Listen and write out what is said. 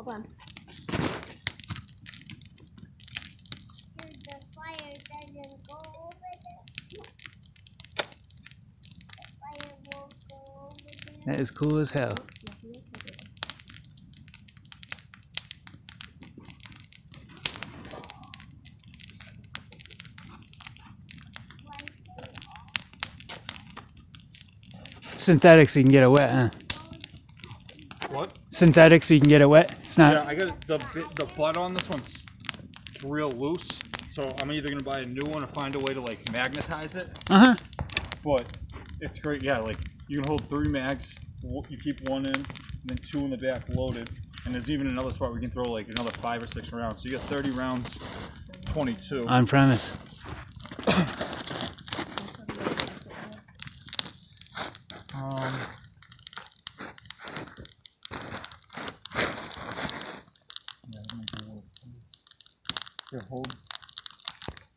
ก่อน The fire doesn't go over there. The fire won't go over there. That is cool as hell. Synthetic so you can get it wet, huh? What? Synthetic so you can get it wet. It's not. Yeah, I got the butt on this one's real loose, so I'm either gonna buy a new one or find a way to like magnetize it. Uh-huh. But it's great, yeah. Like you can hold 3 mags. You keep one in, and then 2 in the back loaded. And there's even another spot where you can throw like another 5 or 6 rounds. So you got 30 rounds, 22. On premise. Yeah, that might be a little- Here, hold.